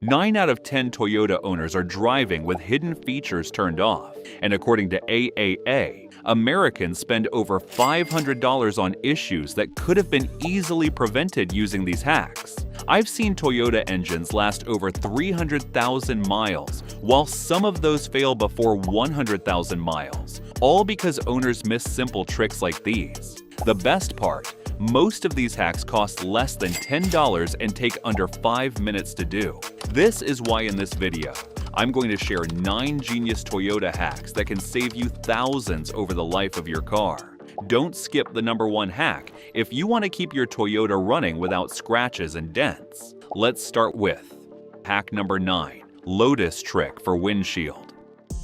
9 out of 10 Toyota owners are driving with hidden features turned off, and according to AAA, Americans spend over $500 on issues that could have been easily prevented using these hacks. I've seen Toyota engines last over 300,000 miles, while some of those fail before 100,000 miles, all because owners miss simple tricks like these. The best part, most of these hacks cost less than $10 and take under 5 minutes to do. This is why in this video, I'm going to share 9 genius Toyota hacks that can save you thousands over the life of your car. Don't skip the number 1 hack if you want to keep your Toyota running without scratches and dents. Let's start with hack number 9, Lotus trick for windshield.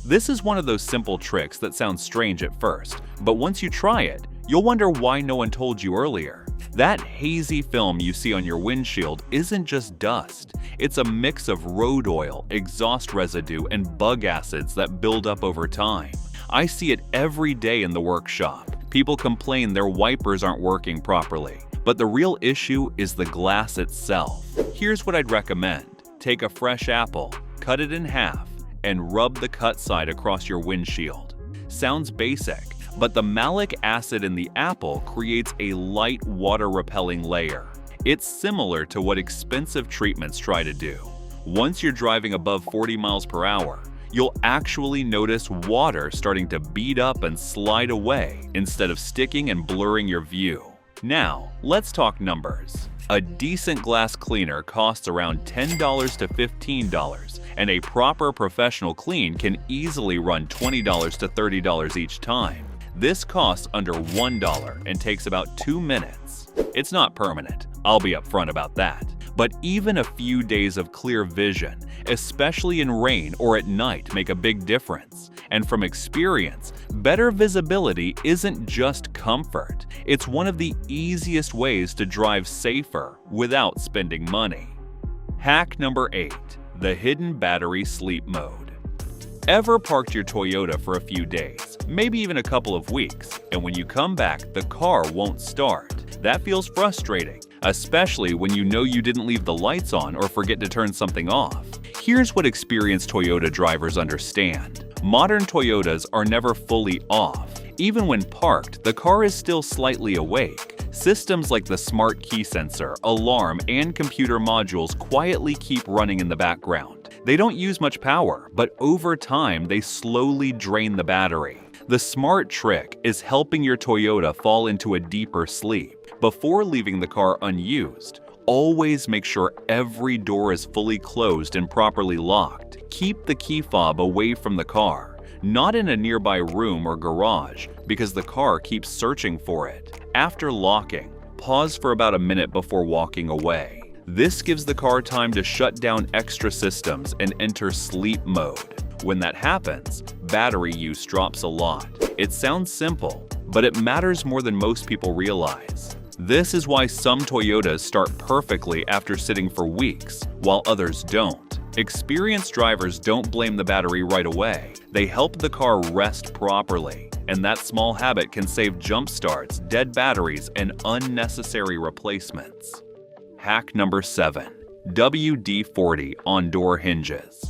This is one of those simple tricks that sounds strange at first, but once you try it, you'll wonder why no one told you earlier. That hazy film you see on your windshield isn't just dust. It's a mix of road oil, exhaust residue, and bug acids that build up over time. I see it every day in the workshop. People complain their wipers aren't working properly, but the real issue is the glass itself. Here's what I'd recommend. Take a fresh apple, cut it in half, and rub the cut side across your windshield. Sounds basic, but the malic acid in the apple creates a light water-repelling layer. It's similar to what expensive treatments try to do. Once you're driving above 40 miles per hour, you'll actually notice water starting to bead up and slide away instead of sticking and blurring your view. Now, let's talk numbers. A decent glass cleaner costs around $10 to $15, and a proper professional clean can easily run $20 to $30 each time. This costs under $1 and takes about 2 minutes. It's not permanent, I'll be upfront about that. But even a few days of clear vision, especially in rain or at night, make a big difference. And from experience, better visibility isn't just comfort. It's one of the easiest ways to drive safer without spending money. Hack number 8, the hidden battery sleep mode. Ever parked your Toyota for a few days, maybe even a couple of weeks, and when you come back, the car won't start? That feels frustrating, especially when you know you didn't leave the lights on or forget to turn something off. Here's what experienced Toyota drivers understand. Modern Toyotas are never fully off. Even when parked, the car is still slightly awake. Systems like the smart key sensor, alarm, and computer modules quietly keep running in the background. They don't use much power, but over time they slowly drain the battery. The smart trick is helping your Toyota fall into a deeper sleep. Before leaving the car unused, always make sure every door is fully closed and properly locked. Keep the key fob away from the car, not in a nearby room or garage, because the car keeps searching for it. After locking, pause for about a minute before walking away. This gives the car time to shut down extra systems and enter sleep mode. When that happens, battery use drops a lot. It sounds simple, but it matters more than most people realize. This is why some Toyotas start perfectly after sitting for weeks, while others don't. Experienced drivers don't blame the battery right away. They help the car rest properly, and that small habit can save jump starts, dead batteries, and unnecessary replacements. Hack number 7, WD-40 on door hinges.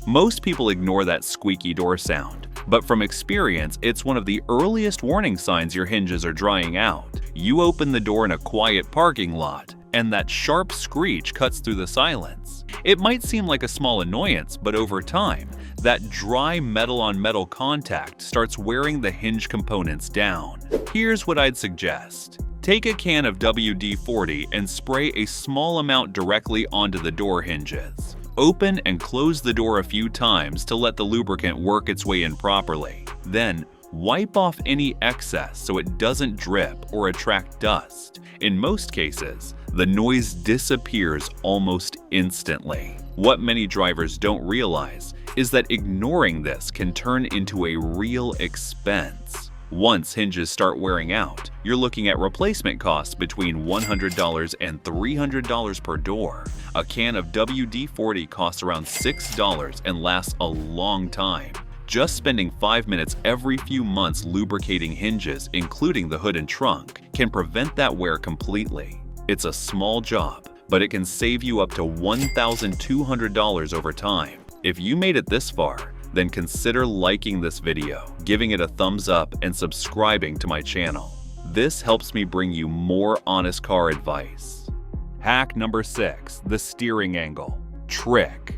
Most people ignore that squeaky door sound, but from experience, it's one of the earliest warning signs your hinges are drying out. You open the door in a quiet parking lot, and that sharp screech cuts through the silence. It might seem like a small annoyance, but over time, that dry metal-on-metal contact starts wearing the hinge components down. Here's what I'd suggest. Take a can of WD-40 and spray a small amount directly onto the door hinges. Open and close the door a few times to let the lubricant work its way in properly. Then, wipe off any excess so it doesn't drip or attract dust. In most cases, the noise disappears almost instantly. What many drivers don't realize is that ignoring this can turn into a real expense. Once hinges start wearing out, you're looking at replacement costs between $100 and $300 per door. A can of WD-40 costs around $6 and lasts a long time. Just spending 5 minutes every few months lubricating hinges, including the hood and trunk, can prevent that wear completely. It's a small job, but it can save you up to $1,200 over time. If you made it this far, then consider liking this video, giving it a thumbs up, and subscribing to my channel. This helps me bring you more honest car advice. Hack number 6, the steering angle. Trick.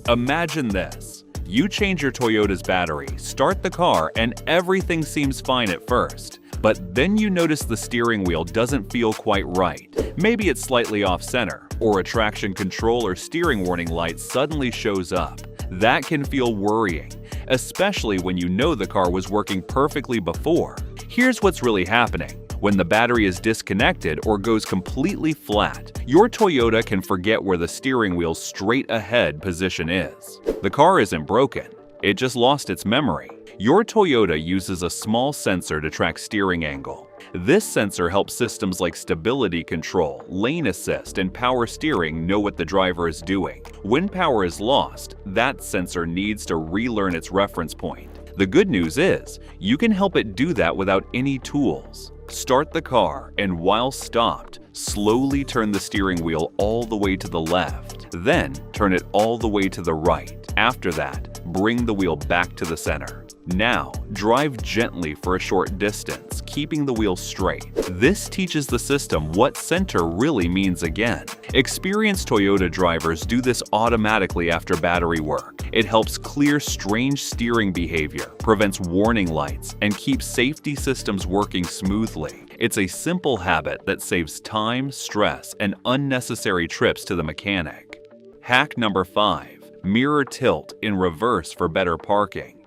Imagine this. You change your Toyota's battery, start the car, and everything seems fine at first. But then you notice the steering wheel doesn't feel quite right. Maybe it's slightly off-center, or a traction control or steering warning light suddenly shows up. That can feel worrying, especially when you know the car was working perfectly before. Here's what's really happening. When the battery is disconnected or goes completely flat, your Toyota can forget where the steering wheel's straight ahead position is. The car isn't broken, it just lost its memory. Your Toyota uses a small sensor to track steering angle. This sensor helps systems like stability control, lane assist, and power steering know what the driver is doing. When power is lost, that sensor needs to relearn its reference point. The good news is, you can help it do that without any tools. Start the car, and while stopped, slowly turn the steering wheel all the way to the left. Then, turn it all the way to the right. After that, bring the wheel back to the center. Now, drive gently for a short distance, keeping the wheel straight. This teaches the system what center really means again. Experienced Toyota drivers do this automatically after battery work. It helps clear strange steering behavior, prevents warning lights, and keeps safety systems working smoothly. It's a simple habit that saves time, stress, and unnecessary trips to the mechanic. Hack number 5. Mirror tilt in reverse for better parking.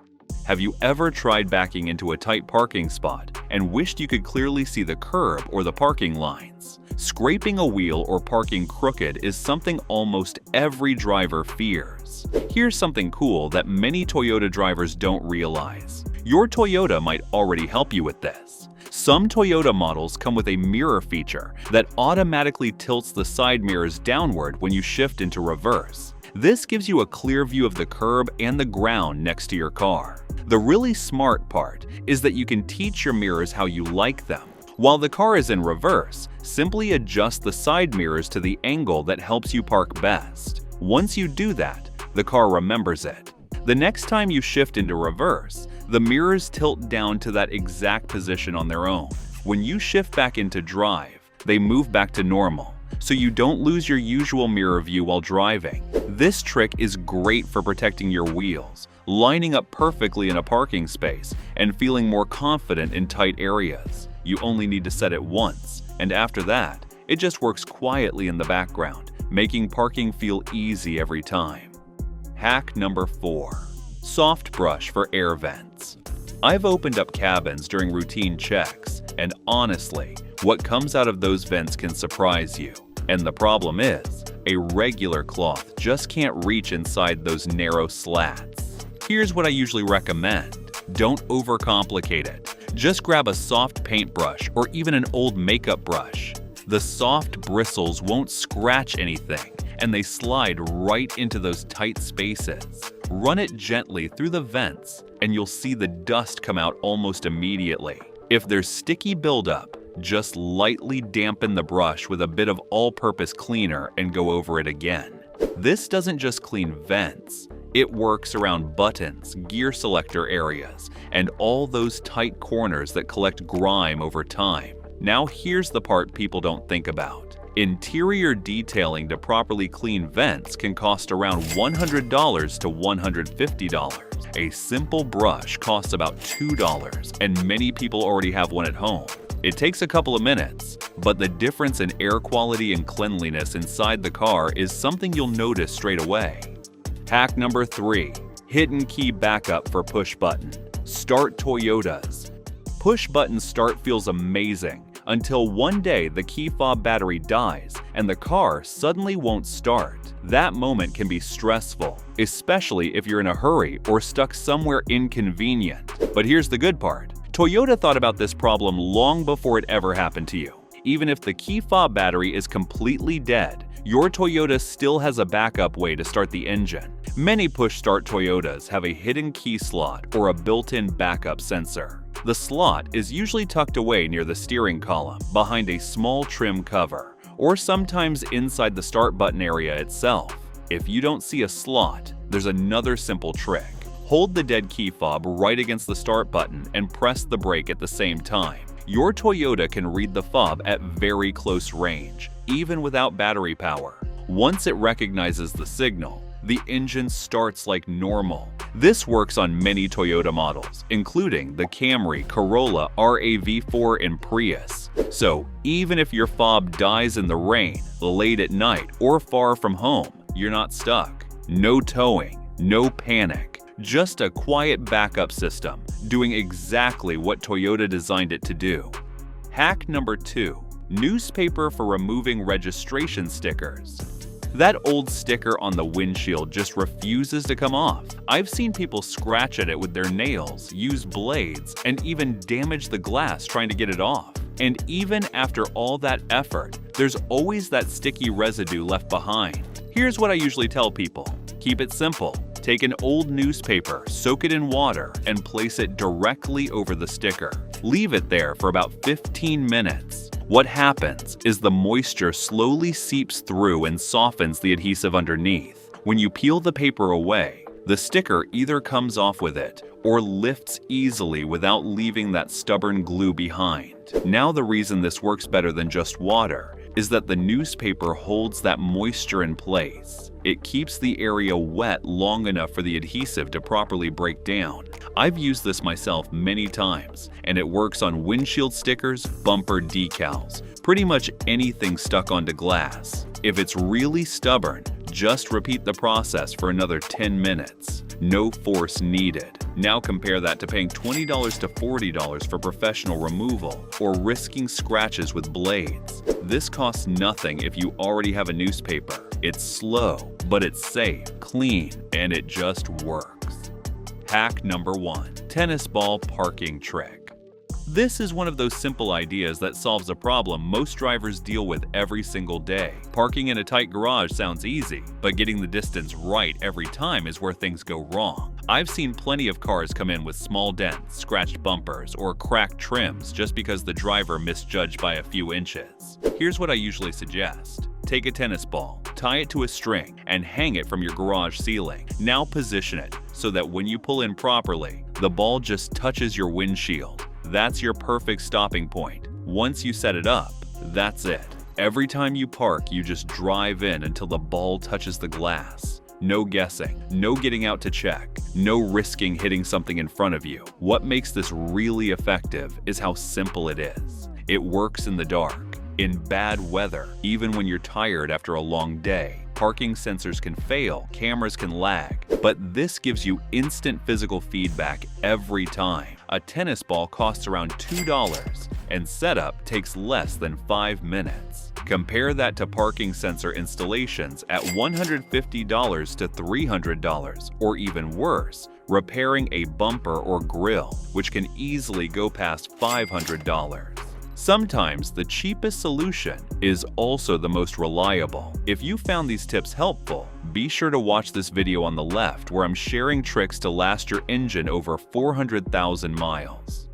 Have you ever tried backing into a tight parking spot and wished you could clearly see the curb or the parking lines? Scraping a wheel or parking crooked is something almost every driver fears. Here's something cool that many Toyota drivers don't realize. Your Toyota might already help you with this. Some Toyota models come with a mirror feature that automatically tilts the side mirrors downward when you shift into reverse. This gives you a clear view of the curb and the ground next to your car. The really smart part is that you can teach your mirrors how you like them. While the car is in reverse, simply adjust the side mirrors to the angle that helps you park best. Once you do that, the car remembers it. The next time you shift into reverse, the mirrors tilt down to that exact position on their own. When you shift back into drive, they move back to normal, so you don't lose your usual mirror view while driving. This trick is great for protecting your wheels, lining up perfectly in a parking space, and feeling more confident in tight areas. You only need to set it once, and after that, it just works quietly in the background, making parking feel easy every time. Hack number 4. Soft brush for air vents. I've opened up cabins during routine checks, and honestly, what comes out of those vents can surprise you. And the problem is, a regular cloth just can't reach inside those narrow slats. Here's what I usually recommend. Don't overcomplicate it. Just grab a soft paintbrush or even an old makeup brush. The soft bristles won't scratch anything, and they slide right into those tight spaces. Run it gently through the vents, and you'll see the dust come out almost immediately. If there's sticky buildup, just lightly dampen the brush with a bit of all-purpose cleaner and go over it again. This doesn't just clean vents. It works around buttons, gear selector areas, and all those tight corners that collect grime over time. Now here's the part people don't think about. Interior detailing to properly clean vents can cost around $100 to $150. A simple brush costs about $2, and many people already have one at home. It takes a couple of minutes, but the difference in air quality and cleanliness inside the car is something you'll notice straight away. Hack number 3. Hidden key backup for push button. Start Toyotas. Push button start feels amazing until one day the key fob battery dies and the car suddenly won't start. That moment can be stressful, especially if you're in a hurry or stuck somewhere inconvenient. But here's the good part. Toyota thought about this problem long before it ever happened to you. Even if the key fob battery is completely dead, your Toyota still has a backup way to start the engine. Many push-start Toyotas have a hidden key slot or a built-in backup sensor. The slot is usually tucked away near the steering column behind a small trim cover, or sometimes inside the start button area itself. If you don't see a slot, there's another simple trick. Hold the dead key fob right against the start button and press the brake at the same time. Your Toyota can read the fob at very close range, even without battery power. Once it recognizes the signal, the engine starts like normal. This works on many Toyota models, including the Camry, Corolla, RAV4, and Prius. So even if your fob dies in the rain, late at night, or far from home, you're not stuck. No towing, no panic. Just a quiet backup system, doing exactly what Toyota designed it to do. Hack number 2. Newspaper for removing registration stickers. That old sticker on the windshield just refuses to come off. I've seen people scratch at it with their nails, use blades, and even damage the glass trying to get it off. And even after all that effort, there's always that sticky residue left behind. Here's what I usually tell people. Keep it simple. Take an old newspaper, soak it in water, and place it directly over the sticker. Leave it there for about 15 minutes. What happens is the moisture slowly seeps through and softens the adhesive underneath. When you peel the paper away, the sticker either comes off with it or lifts easily without leaving that stubborn glue behind. Now the reason this works better than just water is that the newspaper holds that moisture in place. It keeps the area wet long enough for the adhesive to properly break down. I've used this myself many times, and it works on windshield stickers, bumper decals, pretty much anything stuck onto glass. If it's really stubborn, just repeat the process for another 10 minutes. No force needed. Now compare that to paying $20 to $40 for professional removal or risking scratches with blades. This costs nothing if you already have a newspaper. It's slow, but it's safe, clean, and it just works. Hack number 1. Tennis ball parking trick. This is one of those simple ideas that solves a problem most drivers deal with every single day. Parking in a tight garage sounds easy, but getting the distance right every time is where things go wrong. I've seen plenty of cars come in with small dents, scratched bumpers, or cracked trims just because the driver misjudged by a few inches. Here's what I usually suggest. Take a tennis ball, tie it to a string, and hang it from your garage ceiling. Now position it so that when you pull in properly, the ball just touches your windshield. That's your perfect stopping point. Once you set it up, that's it. Every time you park, you just drive in until the ball touches the glass. No guessing, no getting out to check, no risking hitting something in front of you. What makes this really effective is how simple it is. It works in the dark, in bad weather, even when you're tired after a long day. Parking sensors can fail, cameras can lag, but this gives you instant physical feedback every time. A tennis ball costs around $2, and setup takes less than 5 minutes. Compare that to parking sensor installations at $150 to $300, or even worse, repairing a bumper or grille, which can easily go past $500. Sometimes the cheapest solution is also the most reliable. If you found these tips helpful, be sure to watch this video on the left where I'm sharing tricks to last your engine over 400,000 miles.